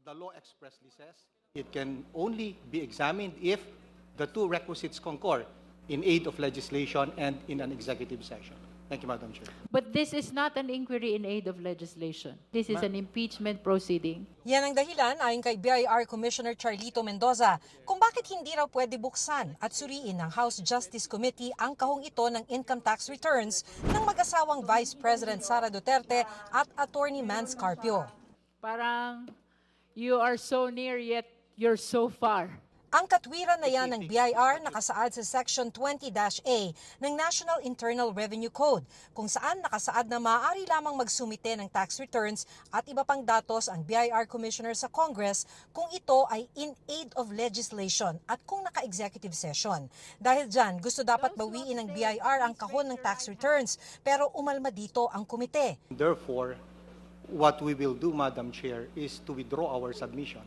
The law expressly says it can only be examined if the two requisites concur in aid of legislation and in an executive session. Thank you, Madam Chair. But this is not an inquiry in aid of legislation. This is an impeachment proceeding. Yan ang dahilan ayon kay BIR Commissioner Charlito Mendoza kung bakit hindi raw pwede buksan at suriin ng House Justice Committee ang kahong ito ng income tax returns ng mag-asawang Vice President Sara Duterte at Attorney Mans Carpio. Parang you are so near yet you're so far. Ang katwiran na yan ng BIR nakasaad sa Section 20-A ng National Internal Revenue Code kung saan nakasaad na maaari lamang magsumite ng tax returns at iba pang datos ang BIR Commissioner sa Congress kung ito ay in aid of legislation at kung naka-executive session. Dahil dyan, gusto dapat bawiin ng BIR ang kahon ng tax returns pero umalma dito ang komite. Therefore, what we will do, Madam Chair, is to withdraw our submission.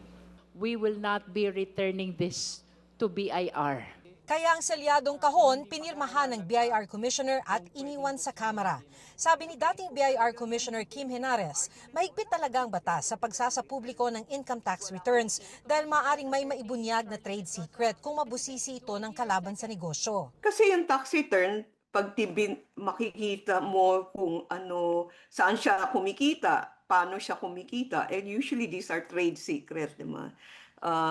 We will not be returning this to BIR. Kaya ang selyadong kahon, pinirmahan ng BIR Commissioner at iniwan sa Kamara. Sabi ni dating BIR Commissioner Kim Henares, mahigpit talaga ang batas sa pagsasapubliko ng income tax returns dahil maaring may maibunyag na trade secret kung mabusisi ito ng kalaban sa negosyo. Kasi yung tax return, pag makikita mo kung saan siya kumikita, paano siya kumikita, and usually these are trade secret, di ba?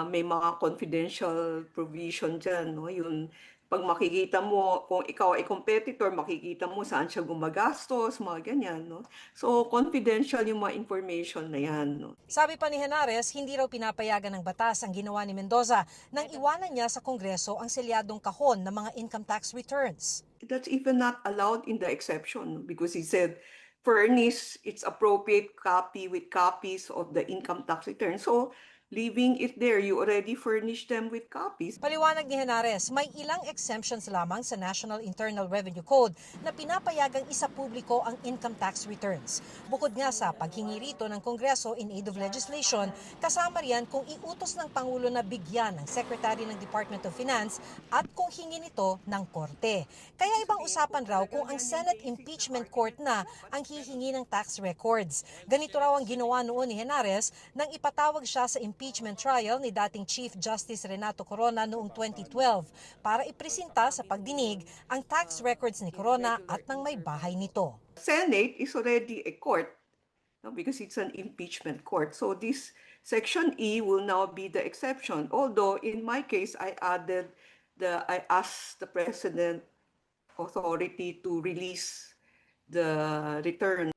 May mga confidential provision dyan, no? Yung pag makikita mo, kung ikaw ay competitor, makikita mo saan siya gumagastos, mga ganyan, no? So, confidential yung mga information na yan, no? Sabi pa ni Henares, hindi raw pinapayagan ng batas ang ginawa ni Mendoza nang iwanan niya sa Kongreso ang selyadong kahon ng mga income tax returns. That's even not allowed in the exception because he said, furnish its appropriate copy with copies of the income tax return. So, leaving it there, you already furnish them with copies. Paliwanag ni Henares, may ilang exemptions lamang sa National Internal Revenue Code na pinapayagang isapubliko ang income tax returns. Bukod nga sa paghingi rito ng Kongreso in aid of legislation, kasama riyan kung iutos ng Pangulo na bigyan ng Secretary ng Department of Finance at kung hingi nito ng Korte. Kaya ibang usapan raw kung ang Senate Impeachment Court na ang hihingi ng tax records. Ganito raw ang ginawa noon ni Henares nang ipatawag siya sa impeachment trial ni dating Chief Justice Renato Corona noong 2012 para ipresenta sa pagdinig ang tax records ni Corona at ng may bahay nito. Senate is already a court, no, because it's an impeachment court. So this Section E will now be the exception. Although in my case, I asked the President authority to release the return